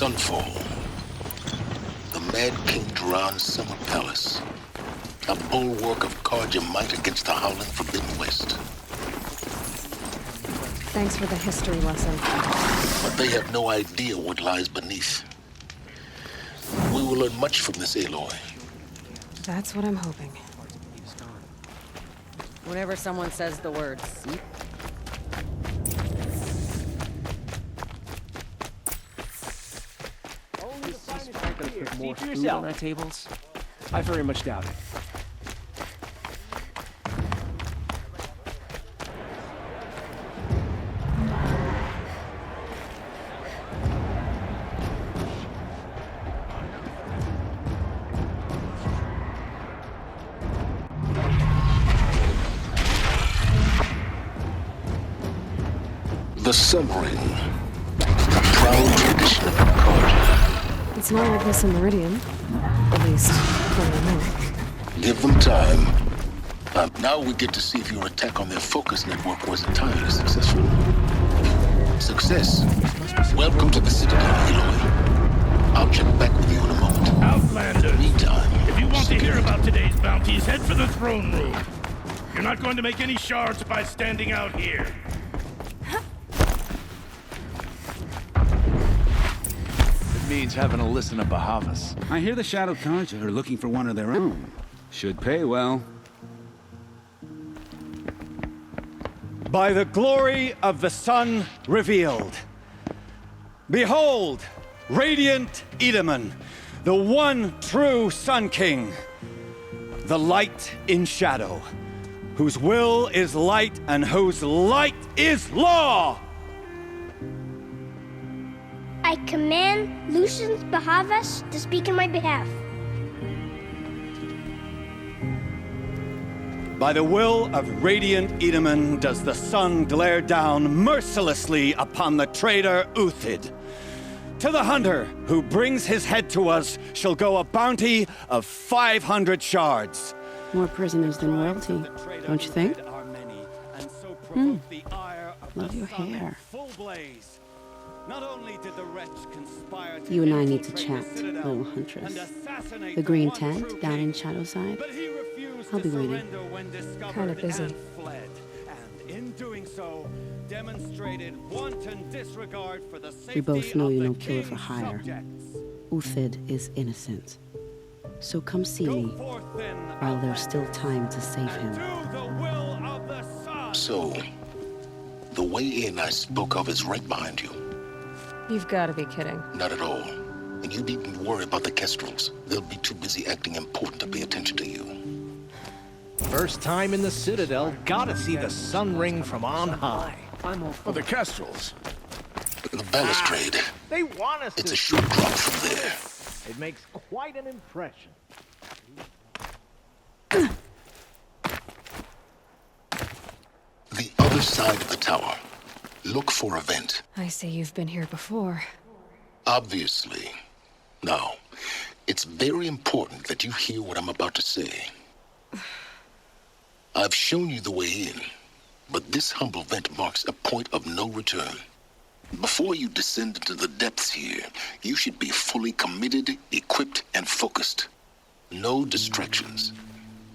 Sunfall. The Mad King Duran's summer palace. A bulwark of Carja might against the howling Forbidden West. Thanks for the history lesson. But they have no idea what lies beneath. We will learn much from this Aloy. That's what I'm hoping. Whenever someone says the word seep. Put more food on our tables? I very much doubt it. The Sun Ring. A proud tradition of Carja. It's not like this in Meridian. At least, for the moment. Give them time. Now we get to see if your attack on their focus network was entirely successful. Success. Welcome to the Citadel, Aloy. I'll check back with you in a moment. Outlanders! Meantime, If you want to hear about today's bounties, head for the throne room. You're not going to make any shards by standing out here. Means having to listen to Bahavas. I hear the Shadow Carja are looking for one of their own. Should pay well. By the glory of the sun revealed. Behold, radiant Edaman, the one true Sun King. The light in shadow, whose will is light and whose light is law! I command Lucius Bahavas to speak in my behalf. By the will of radiant Edaman does the sun glare down mercilessly upon the traitor Uthid. To the hunter who brings his head to us shall go a bounty of 500 shards. More prisoners than royalty, don't you think? Love your hair. Not only did the wretch conspire to You and I need to chat, little huntress. The green tent down in Shadowside. I'll be waiting. Kinda busy. And in doing so, demonstrated wanton disregard for the safety We both know of you're the no killer for king's hire. subjects. Uthid is innocent. So come see Go me forth then, while there's still time to save him. do the will of the sun. So, the way in I spoke of is right behind you. You've got to be kidding. Not at all. And you needn't worry about the Kestrels. They'll be too busy acting important to pay attention to you. First time in the Citadel, gotta see the Sun Ring from on high. For the Kestrels. The balustrade. They want us It's to a short drop from there. It makes quite an impression. The other side of the tower. Look for a vent. I say you've been here before. Obviously. Now, it's very important that you hear what I'm about to say. I've shown you the way in, but this humble vent marks a point of no return. Before you descend into the depths here, you should be fully committed, equipped, and focused. No distractions.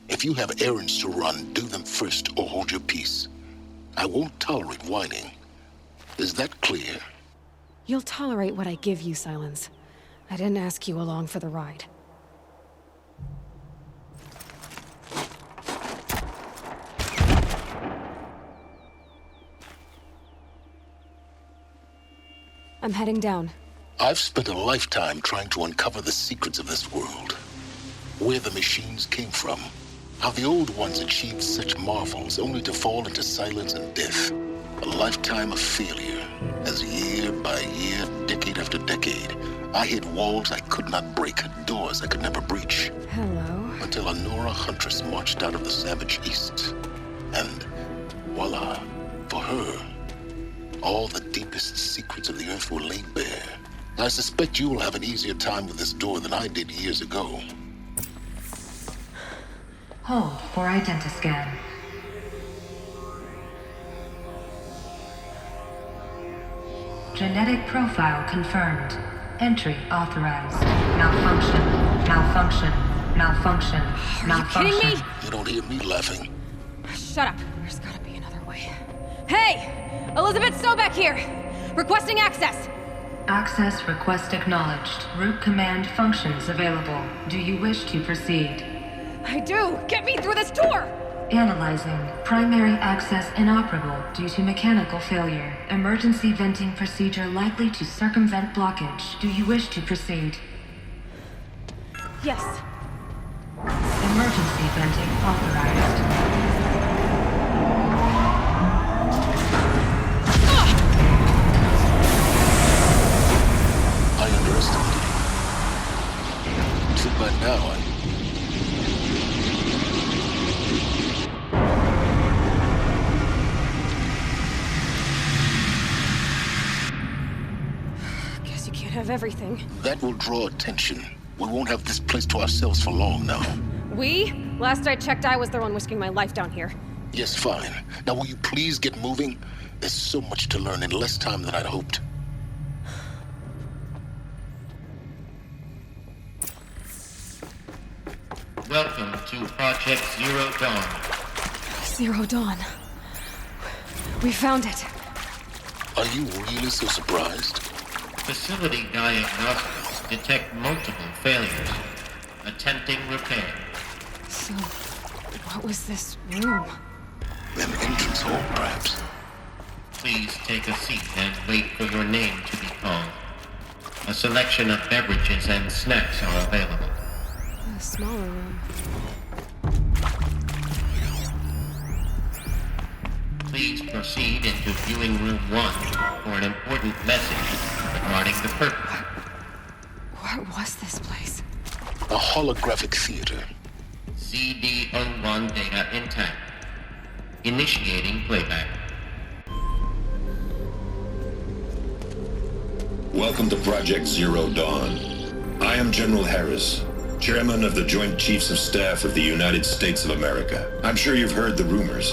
If you have errands to run, do them first or hold your peace. I won't tolerate whining. Is that clear? You'll tolerate what I give you, Silence. I didn't ask you along for the ride. I'm heading down. I've spent a lifetime trying to uncover the secrets of this world. Where the machines came from. How the old ones achieved such marvels only to fall into silence and death. A lifetime of failure, as year by year, decade after decade, I hit walls I could not break, doors I could never breach. Hello. Until a Nora huntress marched out of the savage east. And voila, for her, all the deepest secrets of the earth were laid bare. I suspect you will have an easier time with this door than I did years ago. Hold for identiscan. Genetic profile confirmed. Entry authorized. Malfunction. Malfunction. Malfunction. Malfunction. Are you kidding me? You don't hear me laughing. Shut up. There's gotta be another way. Hey! Elizabeth Sobek here! Requesting access! Access request acknowledged. Root command functions available. Do you wish to proceed? I do! Get me through this door! Analyzing. Primary access inoperable due to mechanical failure. Emergency venting procedure likely to circumvent blockage. Do you wish to proceed? Yes. Emergency venting authorized. I underestimated you. Too bad now Guess you can't have everything. That will draw attention. We won't have this place to ourselves for long now. We? Last I checked, I was the one risking my life down here. Yes, fine. Now will you please get moving? There's so much to learn in less time than I'd hoped. Welcome to Project Zero Dawn. Zero Dawn. We found it. Are you really so surprised? Facility diagnostics detect multiple failures. Attempting repair. So, what was this room? An entrance hall, perhaps. Please take a seat and wait for your name to be called. A selection of beverages and snacks are available. A smaller room. Please proceed into viewing room 1 for an important message regarding the purpose. What was this place? A holographic theater. CD01 data intact. Initiating playback. Welcome to Project Zero Dawn. I am General Harris, Chairman of the Joint Chiefs of Staff of the United States of America. I'm sure you've heard the rumors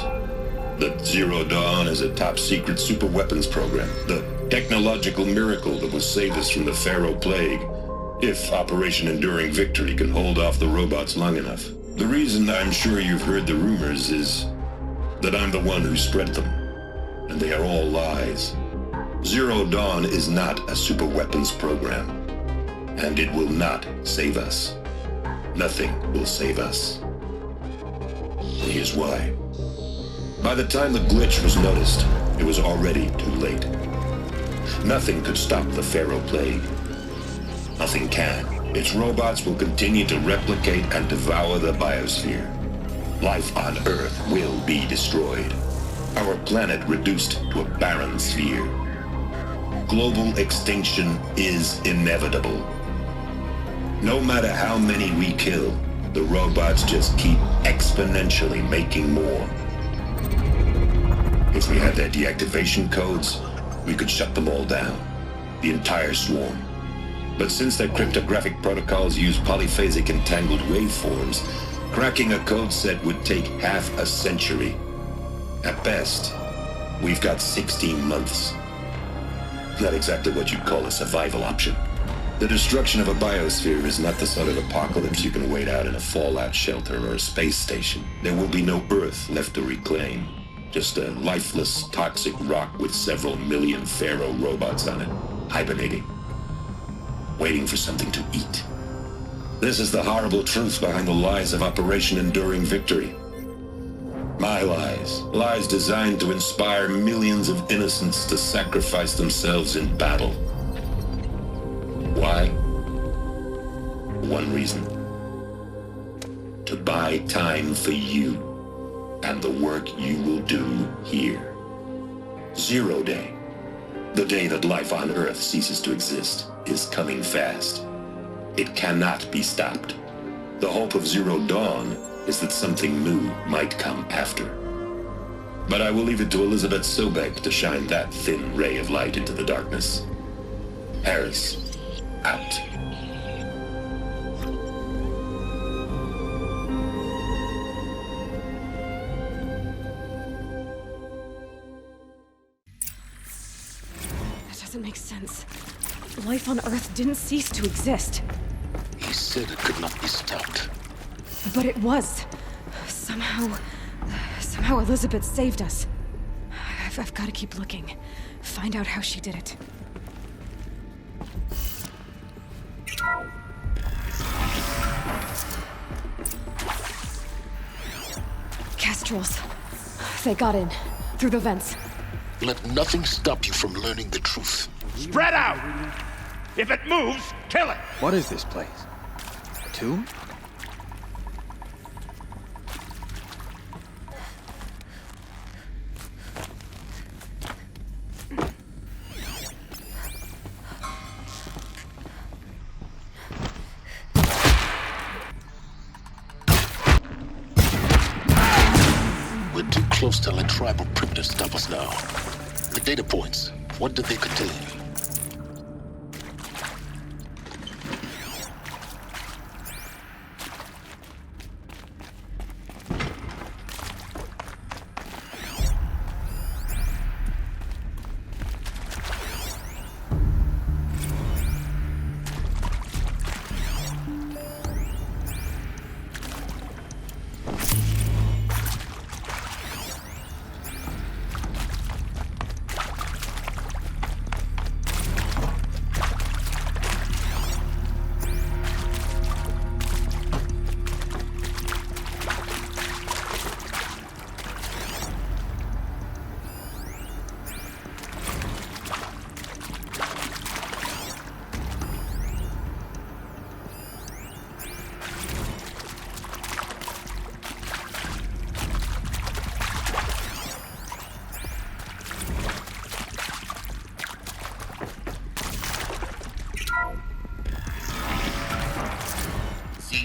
that Zero Dawn is a top-secret superweapons program, the technological miracle that will save us from the Pharaoh Plague, if Operation Enduring Victory can hold off the robots long enough. The reason I'm sure you've heard the rumors is that I'm the one who spread them, and they are all lies. Zero Dawn is not a superweapons program, and it will not save us. Nothing will save us. Here's why. By the time the glitch was noticed, it was already too late. Nothing could stop the Pharaoh Plague. Nothing can. Its robots will continue to replicate and devour the biosphere. Life on Earth will be destroyed. Our planet reduced to a barren sphere. Global extinction is inevitable. No matter how many we kill, the robots just keep exponentially making more. If we had their deactivation codes, we could shut them all down, the entire swarm. But since their cryptographic protocols use polyphasic entangled waveforms, cracking a code set would take half a century. At best, we've got 16 months. Not exactly what you'd call a survival option. The destruction of a biosphere is not the sort of apocalypse you can wait out in a fallout shelter or a space station. There will be no Earth left to reclaim. Just a lifeless, toxic rock with several million Pharaoh robots on it, hibernating, waiting for something to eat. This is the horrible truth behind the lies of Operation Enduring Victory. My lies. Lies designed to inspire millions of innocents to sacrifice themselves in battle. Why? One reason. To buy time for you and the work you will do here. Zero Day, the day that life on Earth ceases to exist, is coming fast. It cannot be stopped. The hope of Zero Dawn is that something new might come after. But I will leave it to Elizabeth Sobek to shine that thin ray of light into the darkness. Harris, out. That doesn't make sense. Life on Earth didn't cease to exist. He said it could not be stopped. But it was. Somehow Elizabeth saved us. I've got to keep looking. Find out how she did it. Kestrels. They got in. Through the vents. Let nothing stop you from learning the truth. Spread out! If it moves, kill it! What is this place? A tomb? We're too close to let tribal primitives stop us now. The data points, what did they contain?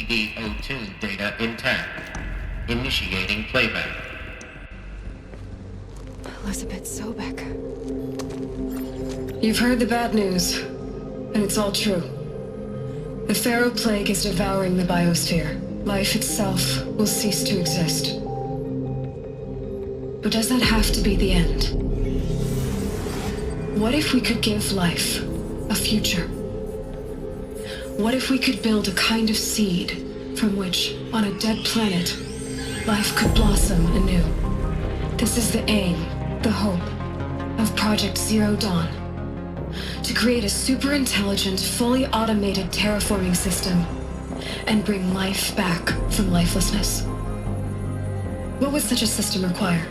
CD02 data intact. Initiating playback. Elizabeth Sobek. You've heard the bad news, and it's all true. The Pharaoh Plague is devouring the biosphere. Life itself will cease to exist. But does that have to be the end? What if we could give life a future? What if we could build a kind of seed from which, on a dead planet, life could blossom anew? This is the aim, the hope, of Project Zero Dawn. To create a super-intelligent, fully automated terraforming system and bring life back from lifelessness. What would such a system require?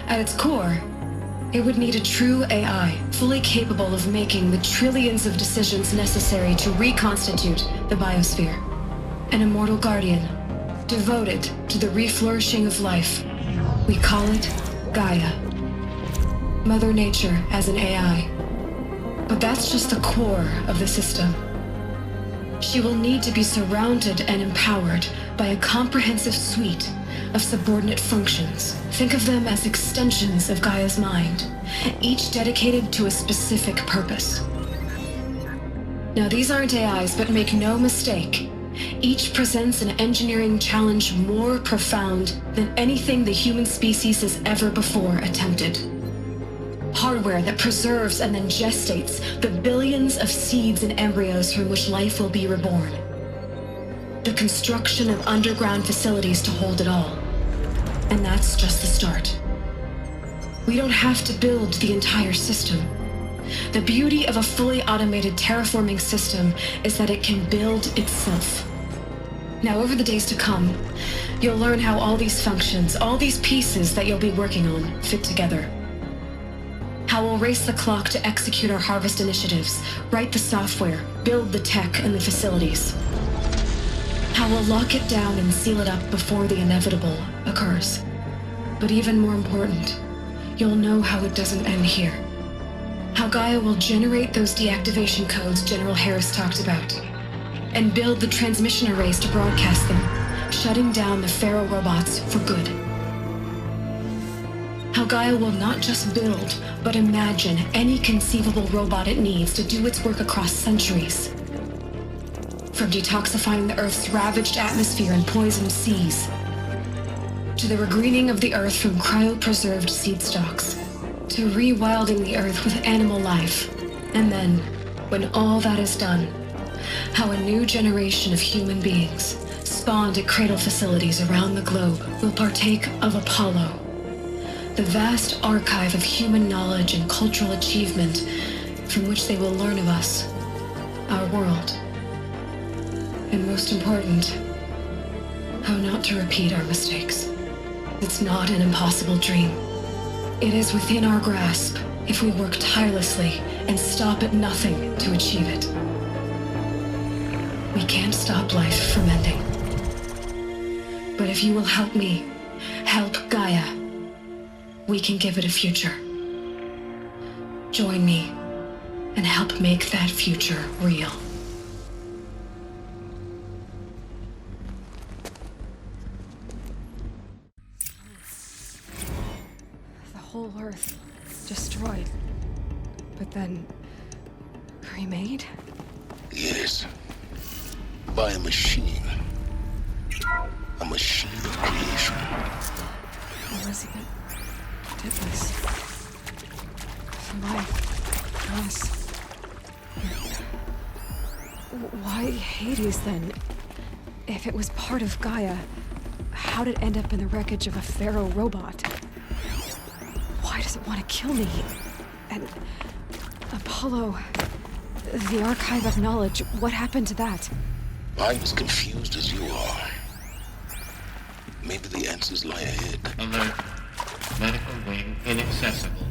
At its core, it would need a true AI, fully capable of making the trillions of decisions necessary to reconstitute the biosphere. An immortal guardian, devoted to the reflourishing of life. We call it Gaia. Mother Nature as an AI. But that's just the core of the system. She will need to be surrounded and empowered by a comprehensive suite of subordinate functions. Think of them as extensions of Gaia's mind, each dedicated to a specific purpose. Now, these aren't AIs, but make no mistake, each presents an engineering challenge more profound than anything the human species has ever before attempted. Hardware that preserves and then gestates the billions of seeds and embryos from which life will be reborn. The construction of underground facilities to hold it all. And that's just the start. We don't have to build the entire system. The beauty of a fully automated terraforming system is that it can build itself. Now, over the days to come, you'll learn how all these functions, all these pieces that you'll be working on, fit together. How we'll race the clock to execute our harvest initiatives, write the software, build the tech and the facilities. How we'll lock it down and seal it up before the inevitable occurs. But even more important, you'll know how it doesn't end here. How Gaia will generate those deactivation codes General Harris talked about, and build the transmission arrays to broadcast them, shutting down the Pharaoh robots for good. How Gaia will not just build, but imagine any conceivable robot it needs to do its work across centuries. From detoxifying the Earth's ravaged atmosphere and poisoned seas, to the regreening of the Earth from cryopreserved seed stalks, to rewilding the Earth with animal life, and then when all that is done, how a new generation of human beings, spawned at cradle facilities around the globe, will partake of Apollo, the vast archive of human knowledge and cultural achievement from which they will learn of us, our world, and most important, how not to repeat our mistakes. It's not an impossible dream. It is within our grasp if we work tirelessly and stop at nothing to achieve it. We can't stop life from ending. But if you will help me, help Gaia, we can give it a future. Join me and help make that future real. The whole Earth destroyed, but then remade? Yes. By a machine. A machine of creation. Elizabeth did this. For us. Why Hades then? If it was part of Gaia, how did it end up in the wreckage of a pharaoh robot? Why does it want to kill me? And Apollo, the archive of knowledge, what happened to that? I'm as confused as you are. Maybe the answers lie ahead. Alert. Medical wing inaccessible.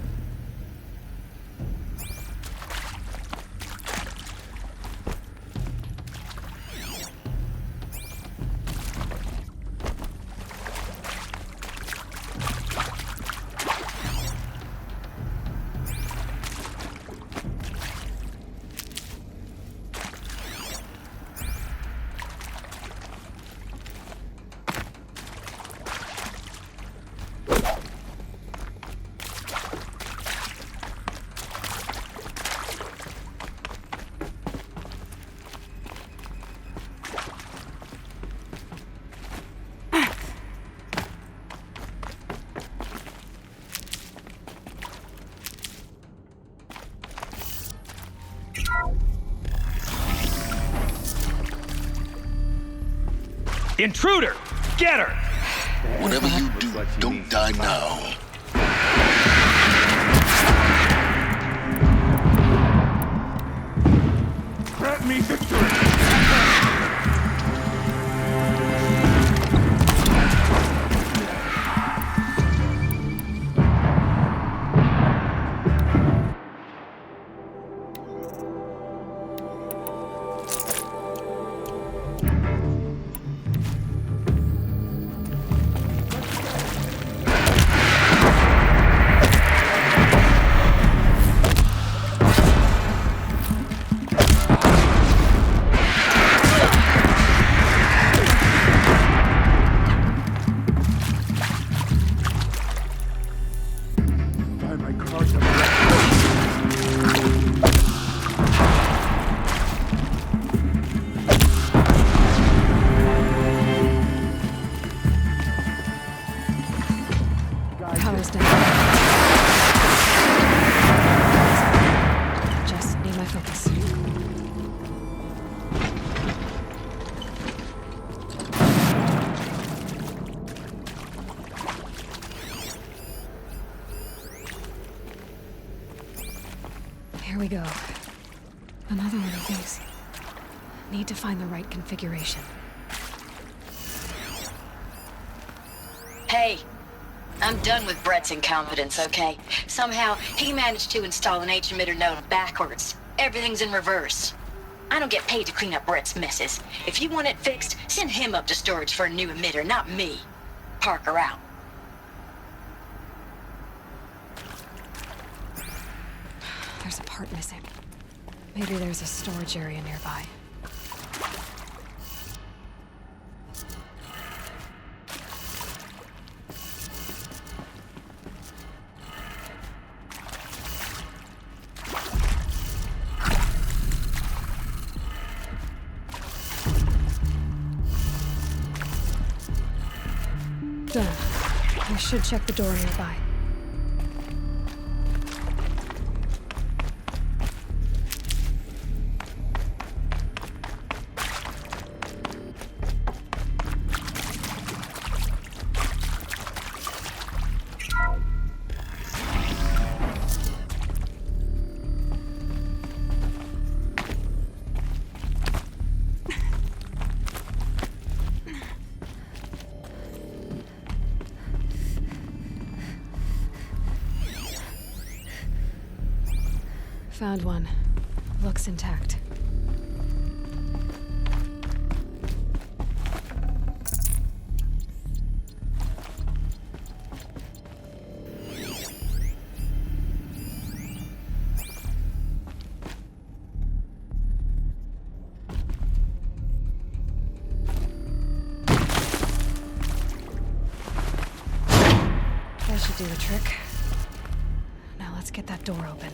Intruder! Get her! Whatever you do, don't die now. Grant me victory! Power's down. Just need my focus. Here we go. Another one of these. Need to find the right configuration. Hey, I'm done with Brett's incompetence, okay? Somehow, he managed to install an H-emitter node backwards. Everything's in reverse. I don't get paid to clean up Brett's messes. If you want it fixed, send him up to storage for a new emitter, not me. Parker out. There's a part missing. Maybe there's a storage area nearby. Done. I should check the door nearby. Found one. Looks intact. That should do the trick. Now let's get that door open.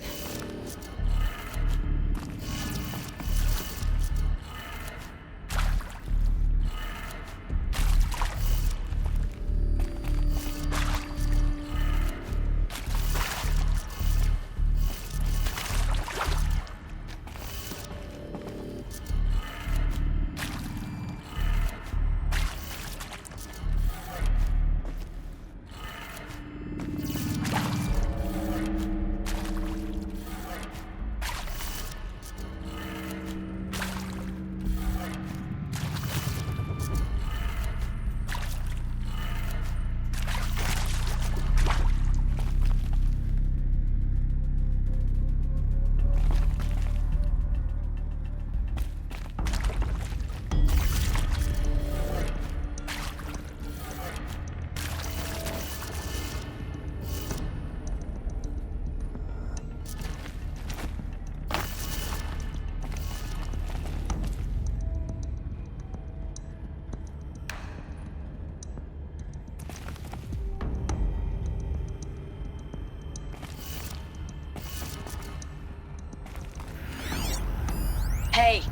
Hey,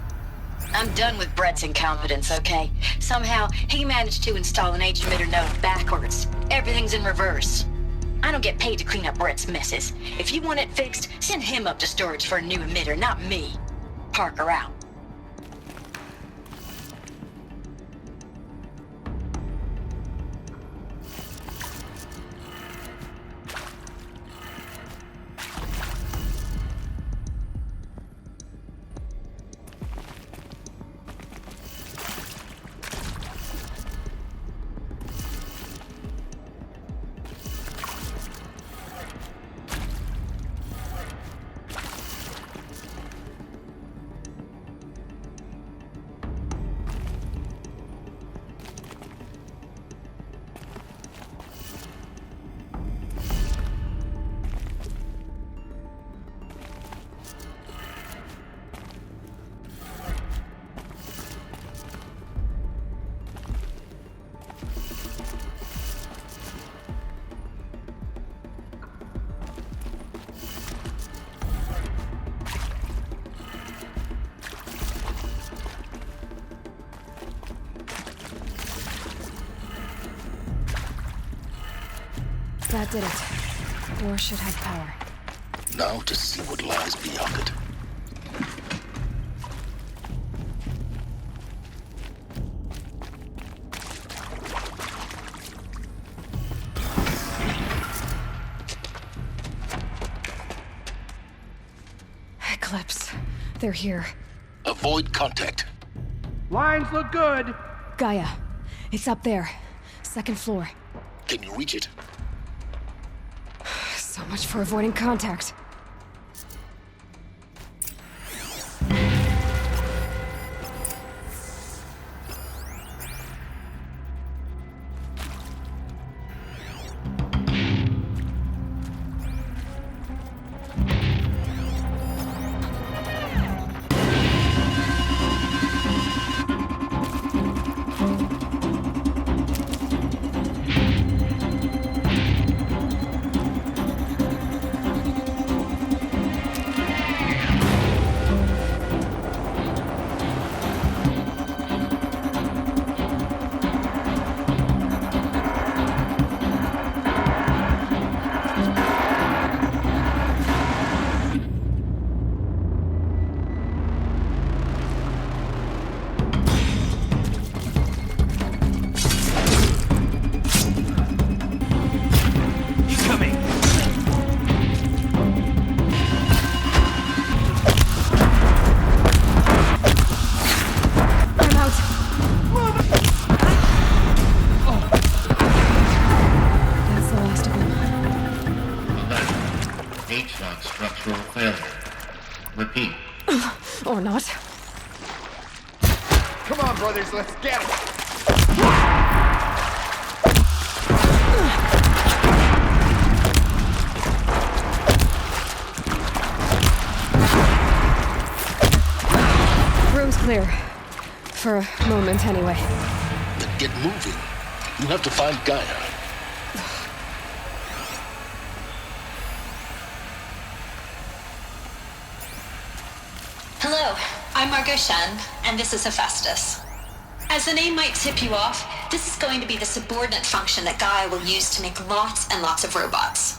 I'm done with Brett's incompetence, okay? Somehow, he managed to install an age emitter node backwards. Everything's in reverse. I don't get paid to clean up Brett's messes. If you want it fixed, send him up to storage for a new emitter, not me. Parker out. That did it. Door should have power. Now to see what lies beyond it. Eclipse. They're here. Avoid contact. Lines look good. Gaia. It's up there. Second floor. Can you reach it? So much for avoiding contact. Structural failure. Repeat. Or not. Come on, brothers, let's get it! Room's clear. For a moment, anyway. Then get moving. You have to find Gaia. Hello, I'm Margot Shen, and this is Hephaestus. As the name might tip you off, this is going to be the subordinate function that Gaia will use to make lots and lots of robots.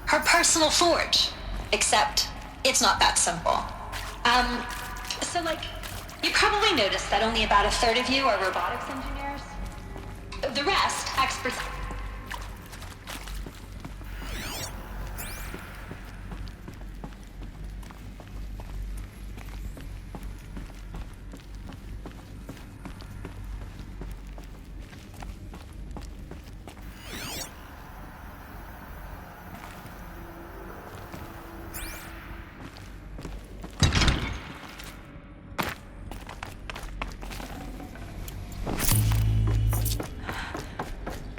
Her personal forge. Except, it's not that simple. You probably noticed that only about a third of you are robotics engineers. The rest, experts...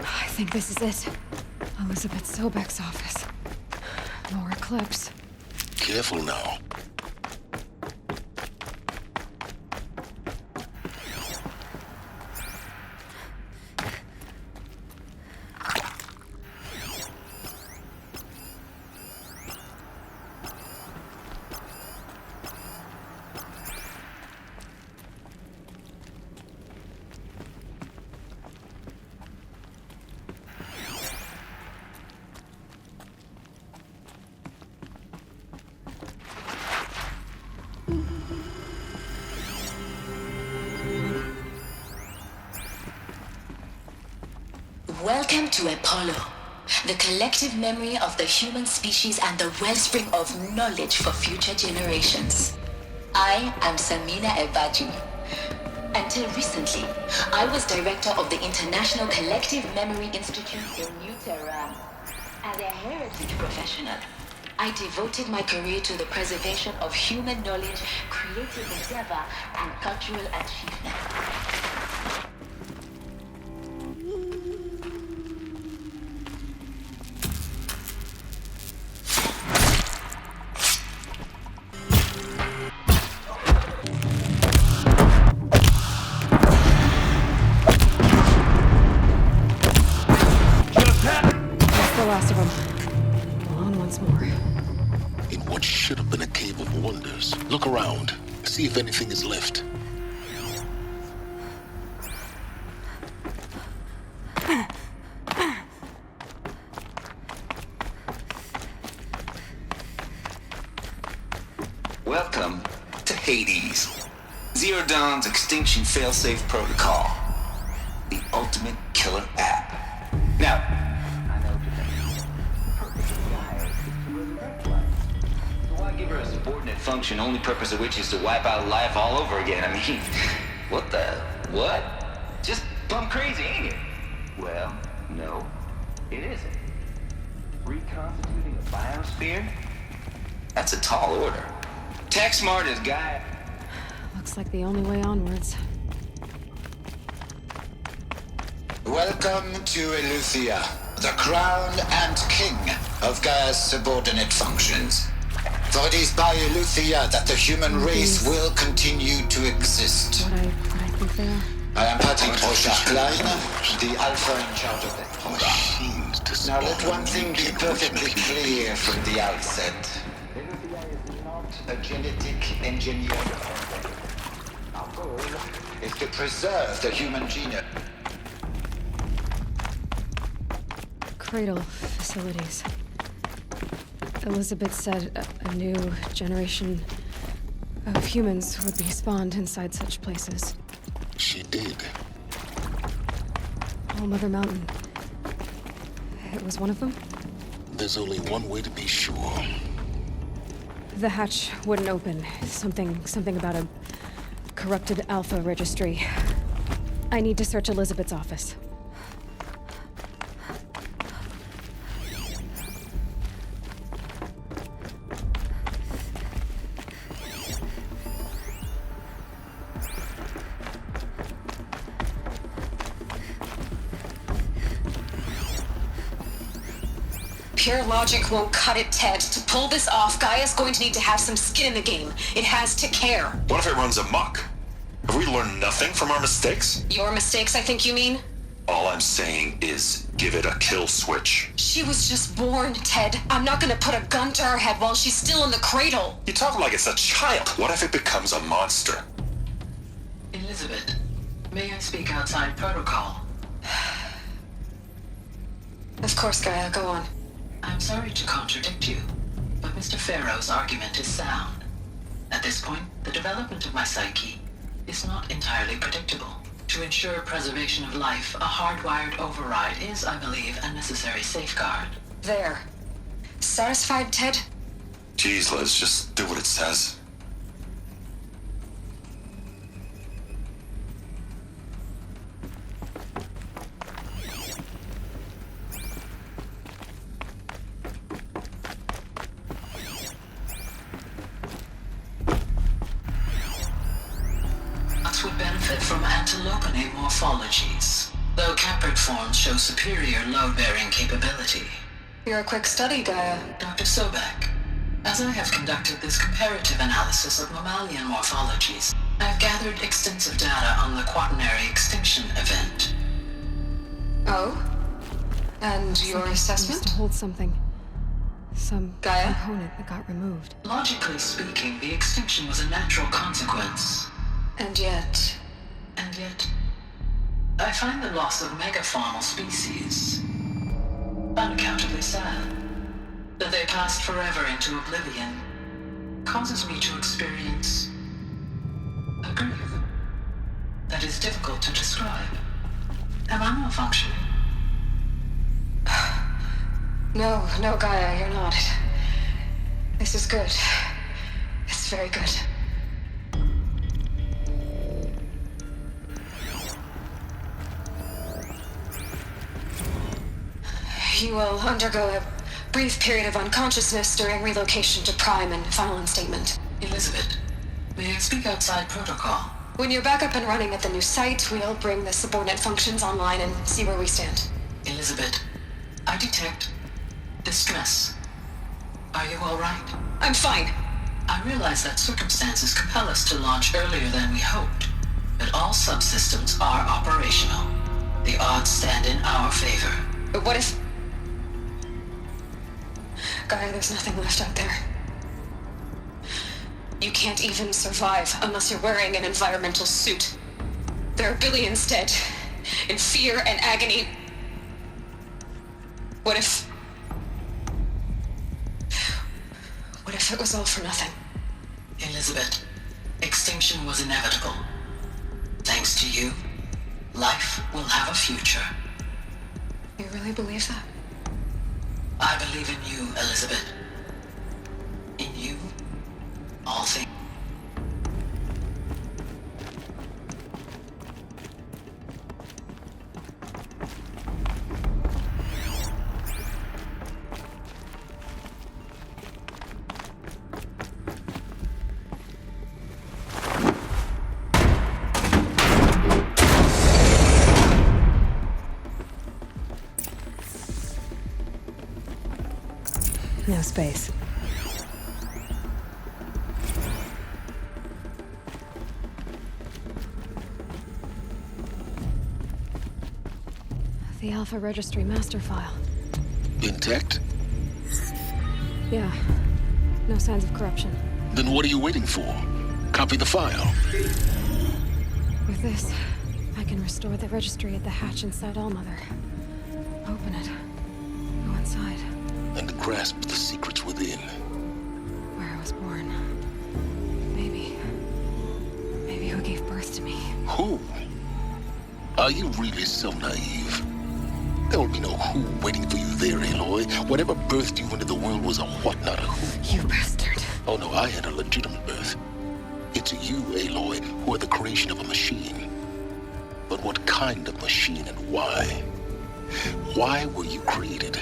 I think this is it. Elizabeth Sobek's office. More clips. Careful now. Welcome to Apollo, the collective memory of the human species and the wellspring of knowledge for future generations. I am Samina Ebaji. Until recently, I was director of the International Collective Memory Institute in New Tehran. As a heritage professional, I devoted my career to the preservation of human knowledge, creative endeavor, and cultural achievement. Last of them. On once more. In what should have been a cave of wonders. Look around. See if anything is left. Welcome to Hades. Zero Dawn's extinction failsafe protocol. The ultimate killer app. Now, give her a subordinate function, only purpose of which is to wipe out life all over again. I mean, what the... what? Just plumb crazy, ain't it? Well, no, it isn't. Reconstituting a biosphere? That's a tall order. Tech smart as Gaia... Looks like the only way onwards. Welcome to Eleuthia, the crown and king of Gaia's subordinate functions. For it is by Eleuthia that the human race will continue to exist. What I think they are. I am Patrick Rochard-Klein, the Alpha in charge of that program. Now let one thing be perfectly clear from the outset. Eleuthia is not a genetic engineering program. Our goal is to preserve the human genome. Cradle facilities. Elizabeth said a new generation of humans would be spawned inside such places. She did. All Mother Mountain. It was one of them? There's only one way to be sure. The hatch wouldn't open. Something about a corrupted Alpha registry. I need to search Elizabeth's office. Pure logic won't cut it, Ted. To pull this off, Gaia's going to need to have some skin in the game. It has to care. What if it runs amok? Have we learned nothing from our mistakes? Your mistakes, I think you mean? All I'm saying is, give it a kill switch. She was just born, Ted. I'm not gonna put a gun to her head while she's still in the cradle. You talk like it's a child. What if it becomes a monster? Elizabeth, may I speak outside protocol? Of course, Gaia, go on. I'm sorry to contradict you, but Mr. Pharaoh's argument is sound. At this point, the development of my psyche is not entirely predictable. To ensure preservation of life, a hardwired override is, I believe, a necessary safeguard. There. Satisfied, Ted? Jeez, Liz, just do what it says. Would benefit from antilopinae morphologies, though caprid forms show superior load-bearing capability. You're a quick study, Gaia. Dr. Sobek, as I have conducted this comparative analysis of mammalian morphologies, I have gathered extensive data on the quaternary extinction event. Oh? And your assessment? Used to hold something. Some Gaia? component that got removed. Logically speaking, the extinction was a natural consequence. And yet, I find the loss of megafaunal species unaccountably sad. That they passed forever into oblivion causes me to experience a grief that is difficult to describe. Am I malfunctioning? No, Gaia, you're not. This is good. It's very good. You will undergo a brief period of unconsciousness during relocation to Prime and final instatement. Elizabeth, may I speak outside protocol? When you're back up and running at the new site, we'll bring the subordinate functions online and see where we stand. Elizabeth, I detect distress. Are you all right? I'm fine. I realize that circumstances compel us to launch earlier than we hoped, but all subsystems are operational. The odds stand in our favor. But what if... Gaia, there's nothing left out there. You can't even survive unless you're wearing an environmental suit. There are billions dead, in fear and agony. What if it was all for nothing? Elizabeth, extinction was inevitable. Thanks to you, life will have a future. You really believe that? I believe in you, Elizabeth. In you, all things. No space. The Alpha Registry master file. Intact? Yeah. No signs of corruption. Then what are you waiting for? Copy the file. With this, I can restore the registry at the hatch inside Allmother. Open it. Go inside. And grasp the secrets within. Where I was born. Maybe who gave birth to me. Who? Are you really so naive? There will be no who waiting for you there, Aloy. Whatever birthed you into the world was a what, not a who. You bastard. Oh no, I had a legitimate birth. It's you, Aloy, who are the creation of a machine. But what kind of machine and why? Why were you created?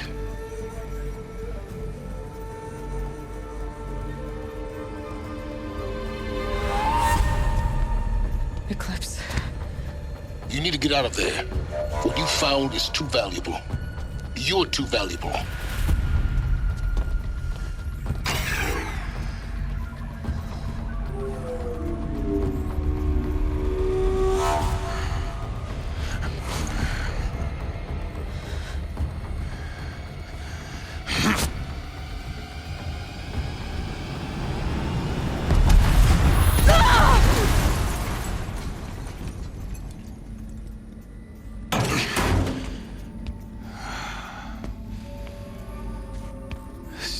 Eclipse. You need to get out of there. What you found is too valuable. You're too valuable.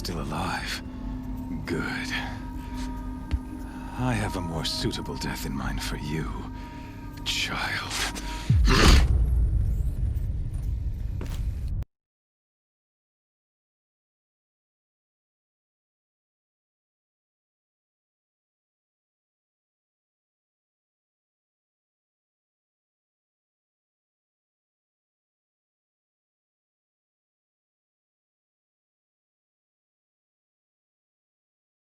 still alive. Good. I have a more suitable death in mind for you, child.